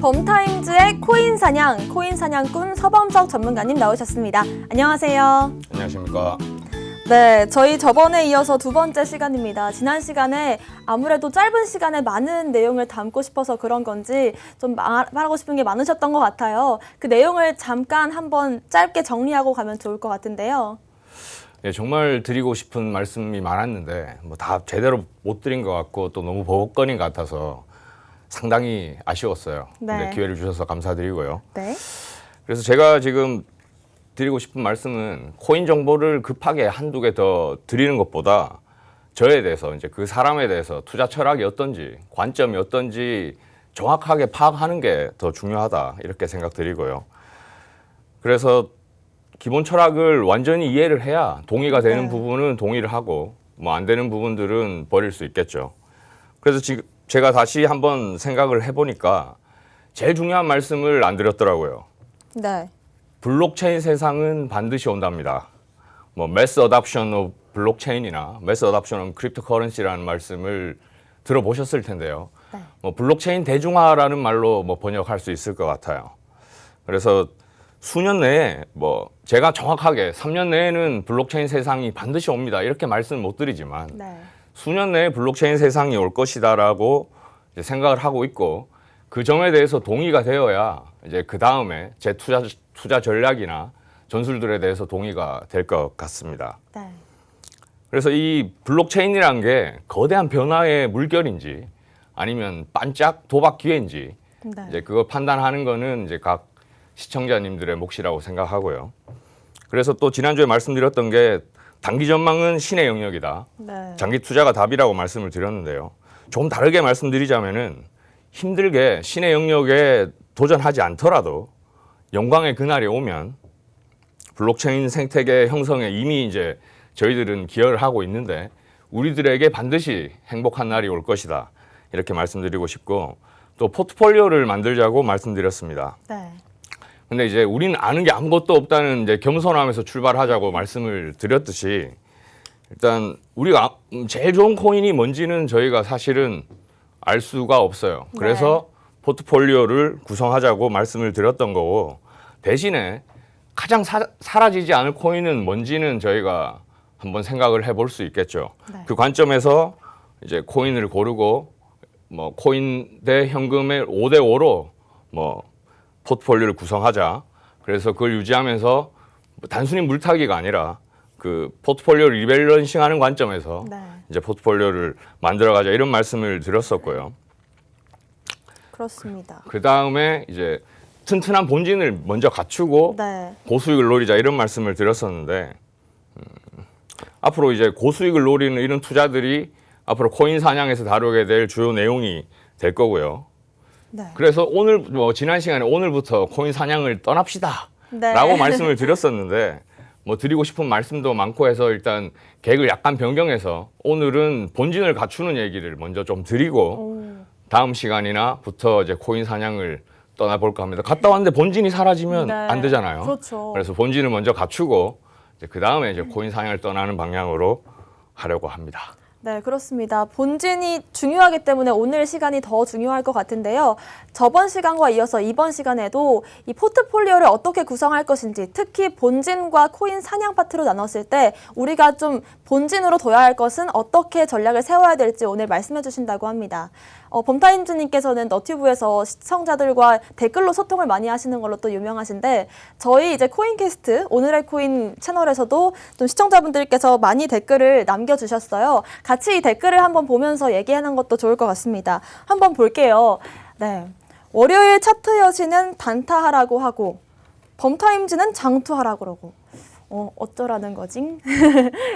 범타임즈의 코인 사냥꾼 서범석 전문가님 나오셨습니다. 안녕하세요. 안녕하십니까. 네, 저희 저번에 이어서 두 번째 시간입니다. 지난 시간에 아무래도 짧은 시간에 많은 내용을 담고 싶어서 그런 건지 좀 말하고 싶은 게 많으셨던 것 같아요. 그 내용을 잠깐 한번 짧게 정리하고 가면 좋을 것 같은데요. 예, 정말 드리고 싶은 말씀이 많았는데 뭐 다 제대로 못 드린 것 같고 또 너무 버벅거린 것 같아서 상당히 아쉬웠어요. 네. 근데 기회를 주셔서 감사드리고요. 네. 그래서 제가 지금 드리고 싶은 말씀은 코인 정보를 급하게 한두 개 더 드리는 것보다 저에 대해서 이제 그 사람에 대해서 투자 철학이 어떤지 관점이 어떤지 정확하게 파악하는 게 더 중요하다 이렇게 생각드리고요. 그래서 기본 철학을 완전히 이해를 해야 동의가 되는 부분은 동의를 하고 뭐 안 되는 부분들은 버릴 수 있겠죠. 그래서 지금 제가 다시 한번 생각을 해보니까 제일 중요한 말씀을 안 드렸더라고요. 네. 블록체인 세상은 반드시 온답니다. 뭐 mass adoption of 블록체인이나 mass adoption of cryptocurrency라는 말씀을 들어보셨을 텐데요. 네. 뭐 블록체인 대중화라는 말로 뭐 번역할 수 있을 것 같아요. 그래서 수년 내에 뭐 제가 정확하게 3년 내에는 블록체인 세상이 반드시 옵니다. 이렇게 말씀을 못 드리지만 네. 수년 내에 블록체인 세상이 올 것이다라고 이제 생각을 하고 있고 그 점에 대해서 동의가 되어야 이제 그 다음에 제 투자 전략이나 전술들에 대해서 동의가 될 것 같습니다. 네. 그래서 이 블록체인이란 게 거대한 변화의 물결인지 아니면 반짝 도박 기회인지 네. 이제 그거 판단하는 거는 이제 각 시청자님들의 몫이라고 생각하고요. 그래서 또 지난주에 말씀드렸던 게 단기 전망은 신의 영역이다. 네. 장기 투자가 답이라고 말씀을 드렸는데요. 조금 다르게 말씀드리자면은 힘들게 신의 영역에 도전하지 않더라도 영광의 그날이 오면 블록체인 생태계 형성에 이미 이제 저희들은 기여를 하고 있는데 우리들에게 반드시 행복한 날이 올 것이다. 이렇게 말씀드리고 싶고 또 포트폴리오를 만들자고 말씀드렸습니다. 네. 근데 이제 우리는 아는 게 아무것도 없다는 이제 겸손함에서 출발하자고 말씀을 드렸듯이 일단 우리가 제일 좋은 코인이 뭔지는 저희가 사실은 알 수가 없어요. 그래서 포트폴리오를 구성하자고 말씀을 드렸던 거고 대신에 가장 사라지지 않을 코인은 뭔지는 저희가 한번 생각을 해볼 수 있겠죠. 네. 그 관점에서 이제 코인을 고르고 뭐 코인 대 현금의 5대5로 뭐 포트폴리오를 구성하자. 그래서 그걸 유지하면서 단순히 물타기가 아니라 그 포트폴리오 리밸런싱하는 관점에서 네. 이제 포트폴리오를 만들어가자 이런 말씀을 드렸었고요. 그렇습니다. 그 다음에 이제 튼튼한 본진을 먼저 갖추고 네. 고수익을 노리자 이런 말씀을 드렸었는데 앞으로 이제 고수익을 노리는 이런 투자들이 앞으로 코인 사냥에서 다루게 될 주요 내용이 될 거고요. 네. 그래서 오늘 뭐 지난 시간에 오늘부터 코인 사냥을 떠납시다 네. 라고 말씀을 드렸었는데 뭐 드리고 싶은 말씀도 많고 해서 일단 계획을 약간 변경해서 오늘은 본진을 갖추는 얘기를 먼저 좀 드리고 다음 시간이나부터 이제 코인 사냥을 떠나볼까 합니다. 갔다 왔는데 본진이 사라지면 네. 안 되잖아요. 그렇죠. 그래서 본진을 먼저 갖추고 그 다음에 이제 코인 사냥을 떠나는 방향으로 하려고 합니다. 네, 그렇습니다. 본진이 중요하기 때문에 오늘 시간이 더 중요할 것 같은데요. 저번 시간과 이어서 이번 시간에도 이 포트폴리오를 어떻게 구성할 것인지, 특히 본진과 코인 사냥 파트로 나눴을 때 우리가 좀 본진으로 둬야 할 것은 어떻게 전략을 세워야 될지 오늘 말씀해 주신다고 합니다. 범타임즈님께서는 너튜브에서 시청자들과 댓글로 소통을 많이 하시는 걸로 또 유명하신데 저희 이제 코인캐스트 오늘의 코인 채널에서도 좀 시청자분들께서 많이 댓글을 남겨주셨어요. 같이 이 댓글을 한번 보면서 얘기하는 것도 좋을 것 같습니다. 한번 볼게요. 네, 월요일 차트 여신은 단타하라고 하고 범타임즈는 장투하라고 그러고 어쩌라는 거지?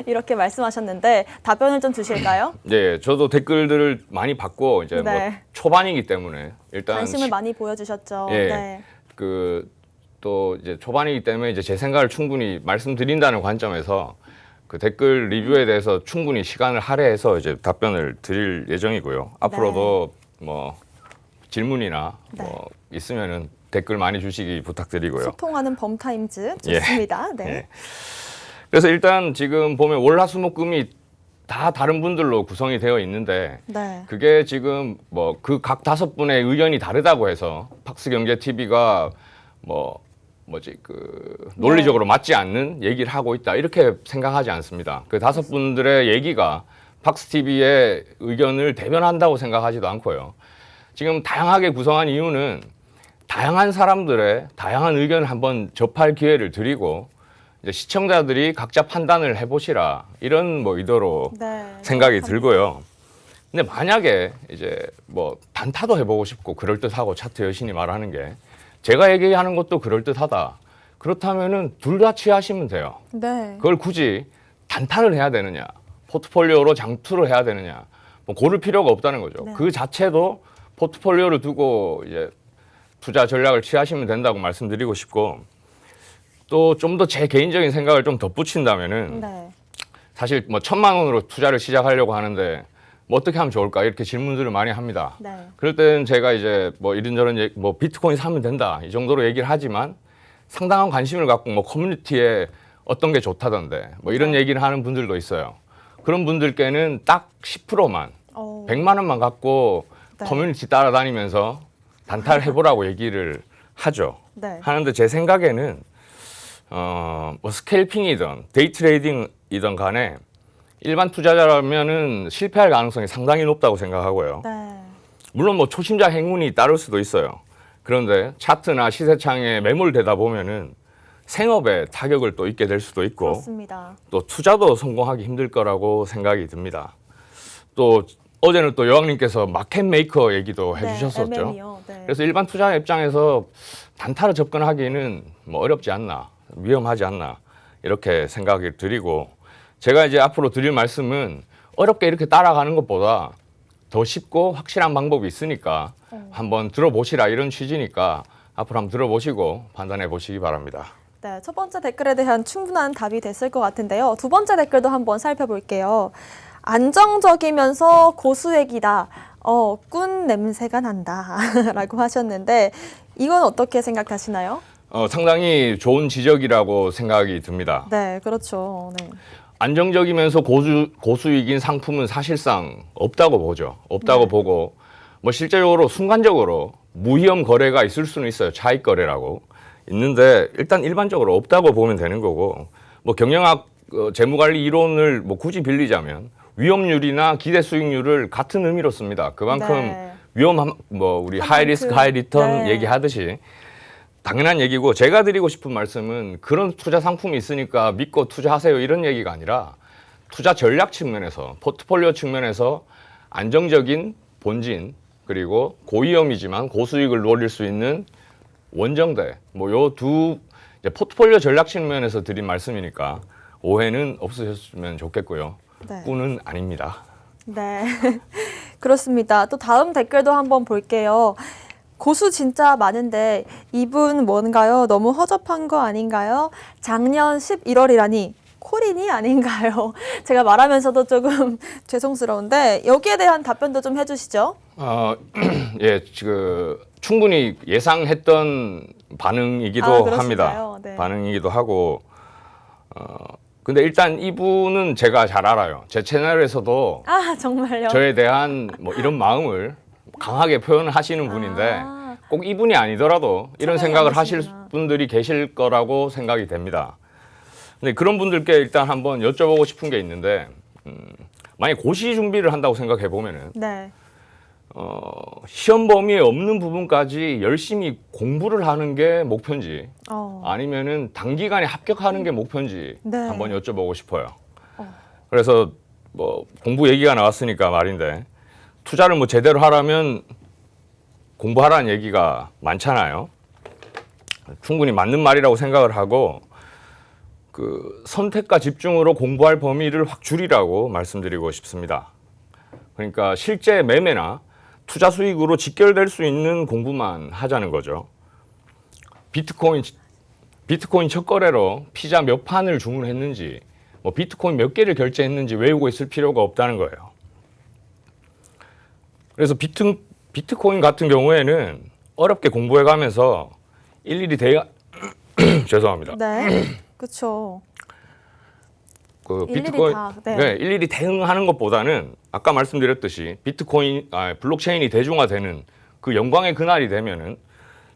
이렇게 말씀하셨는데 답변을 좀 주실까요? 네, 저도 댓글들을 많이 받고 이제 네. 뭐 초반이기 때문에 일단 관심을 많이 보여주셨죠. 예, 네. 또 이제 초반이기 때문에 이제 제 생각을 충분히 말씀드린다는 관점에서 그 댓글 리뷰에 대해서 충분히 시간을 할애해서 이제 답변을 드릴 예정이고요. 앞으로도 뭐 질문이나 뭐 있으면은 댓글 많이 주시기 부탁드리고요. 소통하는 범타임즈 좋습니다. 예. 네. 예. 그래서 일단 지금 보면 월화수목금이 다 다른 분들로 구성이 되어 있는데 네. 그게 지금 뭐 그 각 5분의 의견이 다르다고 해서 팍스경제TV가 논리적으로 맞지 않는 얘기를 하고 있다 이렇게 생각하지 않습니다. 그 5분들의 얘기가 팍스TV의 의견을 대변한다고 생각하지도 않고요. 지금 다양하게 구성한 이유는 다양한 사람들의 다양한 의견을 한번 접할 기회를 드리고 이제 시청자들이 각자 판단을 해보시라 이런 뭐 의도로 네. 생각이 들고요. 근데 만약에 이제 뭐 단타도 해보고 싶고 그럴듯하고 차트 여신이 말하는 게 제가 얘기하는 것도 그럴듯하다. 그렇다면은 둘 다 취하시면 돼요. 네. 그걸 굳이 단타를 해야 되느냐, 포트폴리오로 장투를 해야 되느냐, 뭐 고를 필요가 없다는 거죠. 네. 그 자체도 포트폴리오를 두고 이제 투자 전략을 취하시면 된다고 말씀드리고 싶고 또 좀 더 제 개인적인 생각을 좀 덧붙인다면은 네. 사실 뭐 1,000만 원으로 투자를 시작하려고 하는데 뭐 어떻게 하면 좋을까 이렇게 질문들을 많이 합니다. 네. 그럴 때는 제가 이제 뭐 이런저런 뭐 비트코인 사면 된다 이 정도로 얘기를 하지만 상당한 관심을 갖고 뭐 커뮤니티에 어떤 게 좋다던데 뭐 이런 얘기를 하는 분들도 있어요. 그런 분들께는 딱 10%만 100만 원만 갖고 네. 커뮤니티 따라다니면서 단타를 해보라고 얘기를 하죠. 네. 하는데 제 생각에는 뭐 스캘핑이든 데이 트레이딩이든 간에 일반 투자자라면은 실패할 가능성이 상당히 높다고 생각하고요. 네. 물론 뭐 초심자 행운이 따를 수도 있어요. 그런데 차트나 시세창에 매몰되다 보면은 생업에 타격을 또 입게 될 수도 있고 그렇습니다. 또 투자도 성공하기 힘들 거라고 생각이 듭니다. 또 어제는 또 여왕님께서 마켓 메이커 얘기도 해주셨었죠. 네, MM이요. 네. 그래서 일반 투자 입장에서 단타로 접근하기는 뭐 어렵지 않나, 위험하지 않나 이렇게 생각이 드리고 제가 이제 앞으로 드릴 말씀은 어렵게 이렇게 따라가는 것보다 더 쉽고 확실한 방법이 있으니까 한번 들어보시라 이런 취지니까 앞으로 한번 들어보시고 판단해 보시기 바랍니다. 네, 첫 번째 댓글에 대한 충분한 답이 됐을 것 같은데요. 두 번째 댓글도 한번 살펴볼게요. 안정적이면서 고수익이다. 꾼 냄새가 난다. 라고 하셨는데 이건 어떻게 생각하시나요? 상당히 좋은 지적이라고 생각이 듭니다. 네, 그렇죠. 네. 안정적이면서 고수익인 상품은 사실상 없다고 보죠. 없다고 보고 뭐 실제적으로 순간적으로 무위험 거래가 있을 수는 있어요. 차익 거래라고 있는데 일단 일반적으로 없다고 보면 되는 거고 뭐 경영학 재무관리 이론을 뭐 굳이 빌리자면 위험률이나 기대 수익률을 같은 의미로 씁니다. 그만큼 네. 위험한 뭐 우리 하이 리스크 하이 리턴 네. 얘기하듯이 당연한 얘기고 제가 드리고 싶은 말씀은 그런 투자 상품이 있으니까 믿고 투자하세요 이런 얘기가 아니라 투자 전략 측면에서 포트폴리오 측면에서 안정적인 본진 그리고 고위험이지만 고수익을 노릴 수 있는 원정대 뭐 요 두 포트폴리오 전략 측면에서 드린 말씀이니까 오해는 없으셨으면 좋겠고요. 네. 꾼은 아닙니다. 네. 그렇습니다. 또 다음 댓글도 한번 볼게요. 고수 진짜 많은데 이분 뭔가요? 너무 허접한 거 아닌가요? 작년 11월이라니 콜인이 아닌가요? 제가 말하면서도 조금 죄송스러운데 여기에 대한 답변도 좀 해주시죠. 예, 지금 충분히 예상했던 반응이기도 합니다. 그렇습니까요? 네. 반응이기도 하고 근데 일단 이분은 제가 잘 알아요. 제 채널에서도 정말요? 저에 대한 뭐 이런 마음을 강하게 표현을 하시는 분인데 꼭 이분이 아니더라도 이런 생각을 하실 분들이 계실 거라고 생각이 됩니다. 근데 그런 분들께 일단 한번 여쭤보고 싶은 게 있는데 만약 고시 준비를 한다고 생각해 보면은 네. 시험 범위에 없는 부분까지 열심히 공부를 하는 게 목표인지 아니면은 단기간에 합격하는 게 목표인지 네. 한번 여쭤보고 싶어요. 그래서 뭐 공부 얘기가 나왔으니까 말인데 투자를 뭐 제대로 하려면 공부하라는 얘기가 많잖아요. 충분히 맞는 말이라고 생각을 하고 그 선택과 집중으로 공부할 범위를 확 줄이라고 말씀드리고 싶습니다. 그러니까 실제 매매나 투자 수익으로 직결될 수 있는 공부만 하자는 거죠. 비트코인 첫 거래로 피자 몇 판을 주문했는지, 뭐 비트코인 몇 개를 결제했는지 외우고 있을 필요가 없다는 거예요. 그래서 비트코인 같은 경우에는 어렵게 공부해가면서 일일이 죄송합니다. 네. 그렇죠. 그 일일이 비트코인 다, 네. 네, 일일이 대응하는 것보다는 아까 말씀드렸듯이 블록체인이 대중화되는 그 영광의 그날이 되면은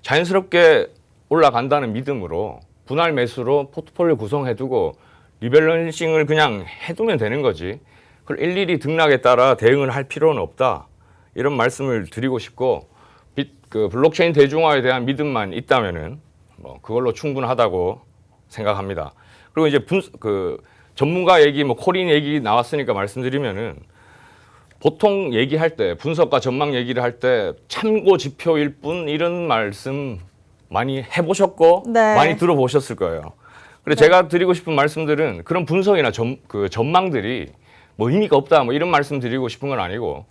자연스럽게 올라간다는 믿음으로 분할 매수로 포트폴리오 구성해두고 리밸런싱을 그냥 해두면 되는 거지. 그걸 일일이 등락에 따라 대응을 할 필요는 없다. 이런 말씀을 드리고 싶고 그 블록체인 대중화에 대한 믿음만 있다면은 뭐 그걸로 충분하다고 생각합니다. 그리고 이제 전문가 얘기, 뭐 코린 얘기 나왔으니까 말씀드리면은 보통 얘기할 때 분석과 전망 얘기를 할 때 참고 지표일 뿐 이런 말씀 많이 해보셨고 네. 많이 들어보셨을 거예요. 그래서 제가 드리고 싶은 말씀들은 그런 분석이나 전망들이 뭐 의미가 없다 뭐 이런 말씀 드리고 싶은 건 아니고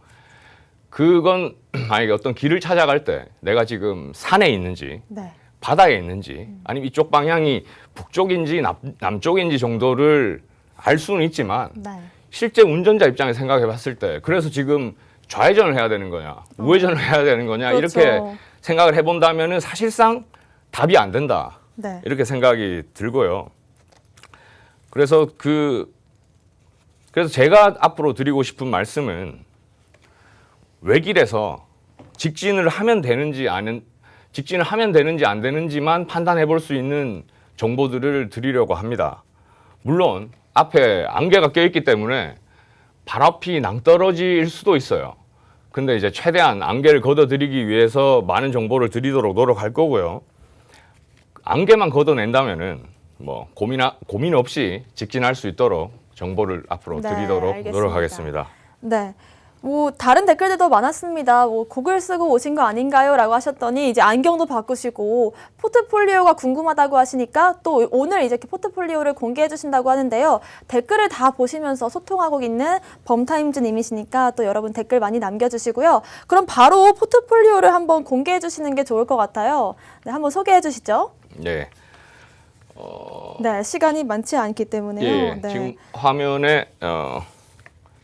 그건 만약에 어떤 길을 찾아갈 때 내가 지금 산에 있는지 네. 바다에 있는지 아니면 이쪽 방향이 북쪽인지 남쪽인지 정도를 알 수는 있지만 네. 실제 운전자 입장에 생각해 봤을 때 그래서 지금 좌회전을 해야 되는 거냐 우회전을 해야 되는 거냐 그렇죠. 이렇게 생각을 해본다면은 사실상 답이 안 된다 네. 이렇게 생각이 들고요. 그래서 제가 앞으로 드리고 싶은 말씀은 외길에서 직진을 하면 되는지 안 되는지만 판단해 볼 수 있는 정보들을 드리려고 합니다. 물론 앞에 안개가 껴있기 때문에 발 앞이 낭떠러지일 수도 있어요. 근데 이제 최대한 안개를 걷어들이기 위해서 많은 정보를 드리도록 노력할 거고요. 안개만 걷어낸다면은 뭐 고민 없이 직진할 수 있도록 정보를 앞으로 네, 드리도록 알겠습니다. 노력하겠습니다. 네. 뭐 다른 댓글들도 많았습니다. 뭐 고글 쓰고 오신 거 아닌가요?라고 하셨더니 이제 안경도 바꾸시고 포트폴리오가 궁금하다고 하시니까 또 오늘 이제 포트폴리오를 공개해 주신다고 하는데요. 댓글을 다 보시면서 소통하고 있는 범타임즈님이시니까 또 여러분 댓글 많이 남겨주시고요. 그럼 바로 포트폴리오를 한번 공개해 주시는 게 좋을 것 같아요. 네, 한번 소개해 주시죠. 네. 네, 시간이 많지 않기 때문에요. 예, 네. 지금 화면에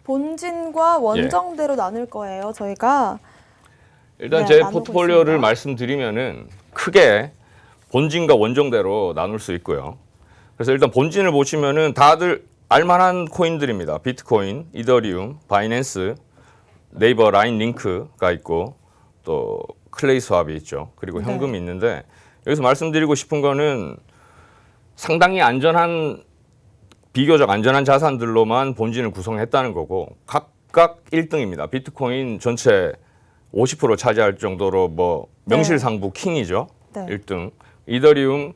본진과 원정대로 나눌 거예요. 저희가 일단 네, 제 나누고 포트폴리오를 있습니다. 말씀드리면은 크게 본진과 원정대로 나눌 수 있고요. 그래서 일단 본진을 보시면은 다들 알만한 코인들입니다. 비트코인, 이더리움, 바이낸스, 네이버 라인 링크가 있고 또 클레이 스왑이 있죠. 그리고 네. 현금이 있는데 여기서 말씀드리고 싶은 거는 상당히 비교적 안전한 자산들로만 본진을 구성했다는 거고 각각 1등입니다. 비트코인 전체 50% 차지할 정도로 뭐 명실상부 킹이죠. 네. 1등. 이더리움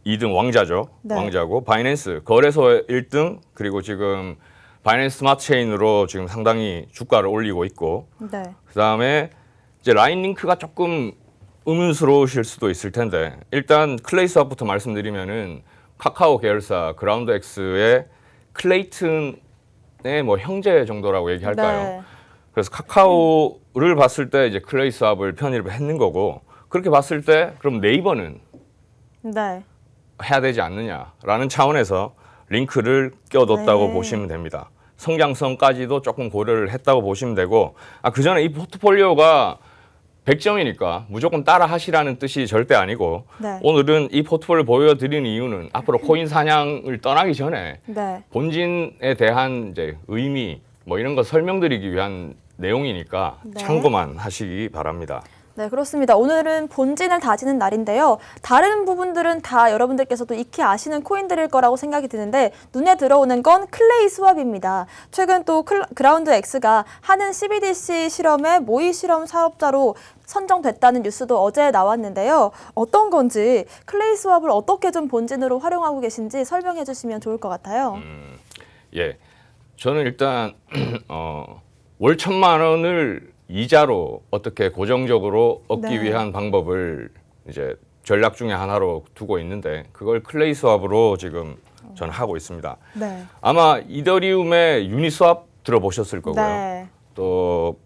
2등 왕자죠. 네. 왕자고 바이낸스 거래소의 1등 그리고 지금 바이낸스 스마트 체인으로 지금 상당히 주가를 올리고 있고 네. 그다음에 이제 라인 링크가 조금 의문스러우실 수도 있을 텐데 일단 클레이 스왑부터 말씀드리면은 카카오 계열사 그라운드엑스의 클레이튼의 뭐 형제 정도라고 얘기할까요? 네. 그래서 카카오를 봤을 때 이제 클레이 스왑을 편입을 했는 거고 그렇게 봤을 때 그럼 네이버는 네. 해야 되지 않느냐라는 차원에서 링크를 껴뒀다고 네. 보시면 됩니다. 성장성까지도 조금 고려를 했다고 보시면 되고 그 전에 이 포트폴리오가 100점이니까 무조건 따라 하시라는 뜻이 절대 아니고 네. 오늘은 이 포트폴리오 보여드리는 이유는 앞으로 코인 사냥을 떠나기 전에 네. 본진에 대한 이제 의미 뭐 이런 거 설명드리기 위한 내용이니까 네. 참고만 하시기 바랍니다. 네, 그렇습니다. 오늘은 본진을 다지는 날인데요. 다른 부분들은 다 여러분들께서도 익히 아시는 코인들일 거라고 생각이 드는데 눈에 들어오는 건 클레이 스왑입니다. 최근 또 그라운드 X가 하는 CBDC 실험의 모의 실험 사업자로 선정됐다는 뉴스도 어제 나왔는데요. 어떤 건지 클레이 스왑을 어떻게 좀 본진으로 활용하고 계신지 설명해 주시면 좋을 것 같아요. 예, 저는 일단 월 1,000만 원을 이자로 어떻게 고정적으로 얻기 네. 위한 방법을 이제 전략 중에 하나로 두고 있는데 그걸 클레이 스왑으로 지금 저는 하고 있습니다. 네. 아마 이더리움의 유니스왑 들어보셨을 거고요. 네. 또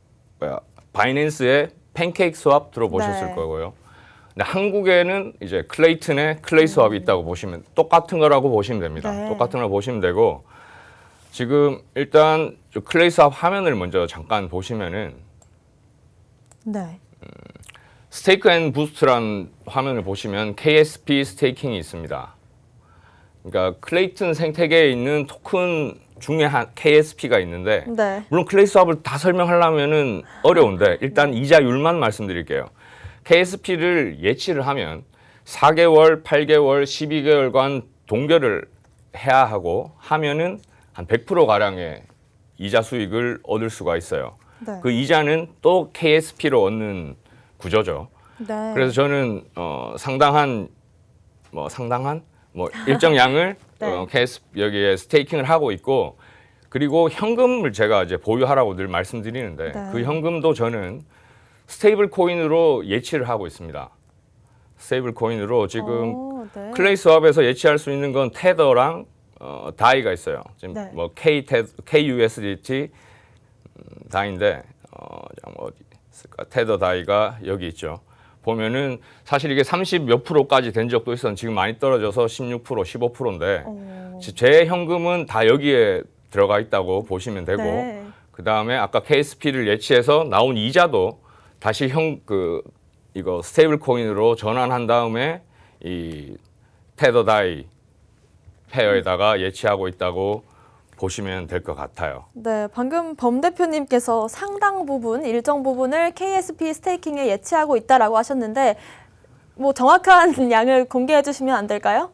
바이낸스의 팬케이크 스왑 들어보셨을 네. 거고요. 근데 한국에는 이제 클레이튼의 클레이 스왑이 있다고 보시면 똑같은 거라고 보시면 됩니다. 네. 똑같은 걸 보시면 되고 지금 일단 클레이 스왑 화면을 먼저 잠깐 보시면은 네. 스테이크 앤 부스트란 화면을 보시면 KSP 스테이킹이 있습니다. 그러니까 클레이튼 생태계에 있는 토큰 중에 한 KSP가 있는데 네. 물론 클레이 스왑을 다 설명하려면은 어려운데 일단 이자율만 말씀드릴게요. KSP를 예치를 하면 4개월, 8개월, 12개월간 동결을 해야 하고 하면은 한 100% 가량의 이자 수익을 얻을 수가 있어요. 네. 그 이자는 또 KSP로 얻는 구조죠. 네. 그래서 저는 상당한 일정 양을 네. 여기에 스테이킹을 하고 있고 그리고 현금을 제가 이제 보유하라고 늘 말씀드리는데 네. 그 현금도 저는 스테이블 코인으로 예치를 하고 있습니다. 스테이블 코인으로 지금 네. 클레이 스왑에서 예치할 수 있는 건 테더랑 다이가 있어요. 지금 네. 뭐 KUSDT 다이인데 어디 있을까? 테더 다이가 여기 있죠. 보면은 사실 이게 30 몇 프로까지 된 적도 있었는데 지금 많이 떨어져서 16%, 15%인데 제 현금은 다 여기에 들어가 있다고 보시면 되고 네. 그다음에 아까 KSP를 예치해서 나온 이자도 다시 이거 스테이블 코인으로 전환한 다음에 이 테더 다이 페어에다가 예치하고 있다고 보시면 될 것 같아요. 네, 방금 범 대표님께서 상당 부분, 일정 부분을 KSP 스테이킹에 예치하고 있다라고 하셨는데 뭐 정확한 양을 공개해 주시면 안 될까요?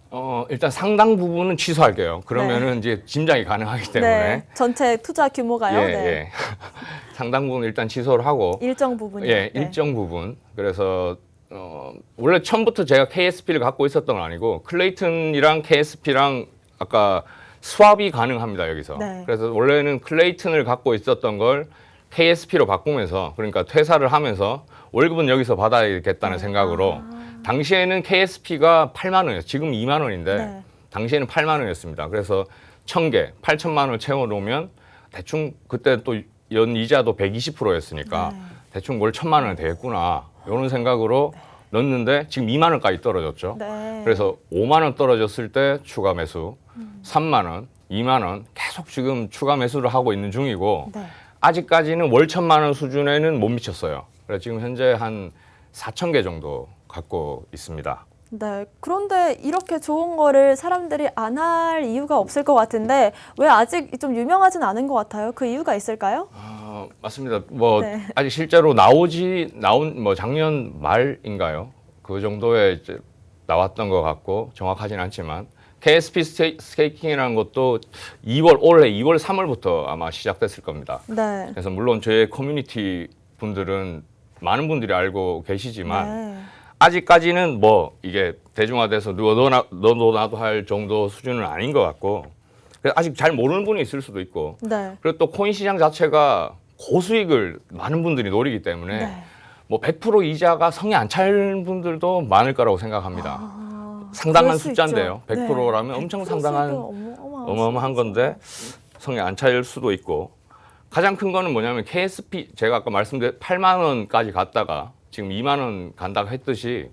일단 상당 부분은 취소할게요. 그러면은 이제 짐작이 가능하기 때문에 네, 전체 투자 규모가요. 예, 네. 예. 상당 부분 일단 취소를 하고 일정 부분이요. 예, 네. 일정 부분. 그래서 원래 처음부터 제가 KSP를 갖고 있었던 건 아니고 클레이튼이랑 KSP랑 아까 스왑이 가능합니다, 여기서. 네. 그래서 원래는 클레이튼을 갖고 있었던 걸 KSP로 바꾸면서 그러니까 퇴사를 하면서 월급은 여기서 받아야겠다는 생각으로 당시에는 KSP가 8만 원이었어요. 지금 2만 원인데 네. 당시에는 8만 원이었습니다. 그래서 1,000개, 8천만 원을 채워 놓으면 대충 그때 또 연 이자도 120%였으니까 네. 대충 월 1,000만 원은 되겠구나. 이런 생각으로 넣었는데 지금 2만 원까지 떨어졌죠. 네. 그래서 5만 원 떨어졌을 때 추가 매수, 3만 원, 2만 원 계속 지금 추가 매수를 하고 있는 중이고 네. 아직까지는 월 1,000만 원 수준에는 못 미쳤어요. 그래서 지금 현재 한 4천 개 정도 갖고 있습니다. 네. 그런데 이렇게 좋은 거를 사람들이 안 할 이유가 없을 것 같은데 왜 아직 좀 유명하진 않은 것 같아요? 그 이유가 있을까요? 맞습니다. 뭐 네. 아직 실제로 나온 뭐 작년 말인가요? 그 정도에 이제 나왔던 것 같고 정확하진 않지만 KSP 스테이킹이라는 것도 올해 2월 3월부터 아마 시작됐을 겁니다. 네. 그래서 물론 저희 커뮤니티 분들은 많은 분들이 알고 계시지만 네. 아직까지는 뭐 이게 대중화돼서 너도 나도 할 정도 수준은 아닌 것 같고 그래서 아직 잘 모르는 분이 있을 수도 있고 네. 그리고 또 코인 시장 자체가 고수익을 많은 분들이 노리기 때문에 네. 뭐 100% 이자가 성에 안 찰 분들도 많을 거라고 생각합니다. 상당한 그럴 수 숫자인데요. 있죠. 100%라면 네. 엄청 100% 상당한 수도 어마어마한 건데 성에 안 찰 수도 있고 가장 큰 거는 뭐냐면 KSP 제가 아까 말씀드린 8만 원까지 갔다가 지금 2만 원 간다고 했듯이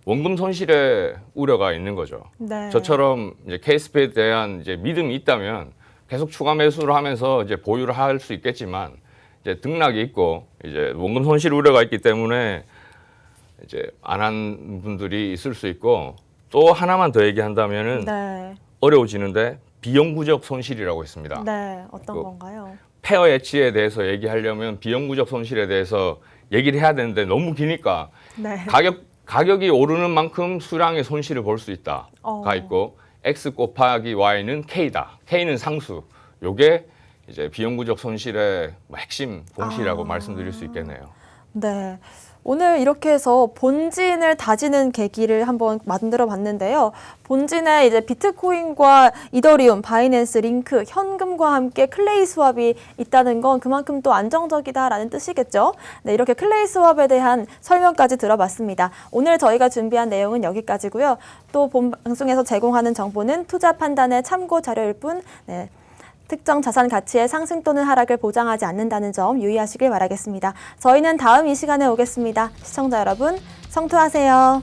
원금 손실의 우려가 있는 거죠. 네. 저처럼 이제 KSP에 대한 이제 믿음이 있다면 계속 추가 매수를 하면서 이제 보유를 할 수 있겠지만 이제 등락이 있고 이제 원금 손실 우려가 있기 때문에 이제 안 한 분들이 있을 수 있고 또 하나만 더 얘기한다면은 네. 어려워지는데 비영구적 손실이라고 있습니다. 네. 어떤 그 건가요? 페어 엣지에 대해서 얘기하려면 비영구적 손실에 대해서 얘기를 해야 되는데 너무 기니까 네. 가격이 오르는 만큼 수량의 손실을 볼 수 있다가 있고 X 곱하기 Y는 K다. K는 상수. 요게 이제 비영구적 손실의 핵심 공식이라고 말씀드릴 수 있겠네요. 네. 오늘 이렇게 해서 본진을 다지는 계기를 한번 만들어 봤는데요. 본진에 이제 비트코인과 이더리움, 바이낸스, 링크, 현금과 함께 클레이 스왑이 있다는 건 그만큼 또 안정적이다라는 뜻이겠죠. 네, 이렇게 클레이 스왑에 대한 설명까지 들어봤습니다. 오늘 저희가 준비한 내용은 여기까지고요. 또 본 방송에서 제공하는 정보는 투자 판단의 참고 자료일 뿐, 네, 특정 자산 가치의 상승 또는 하락을 보장하지 않는다는 점 유의하시길 바라겠습니다. 저희는 다음 이 시간에 오겠습니다. 시청자 여러분, 성투하세요.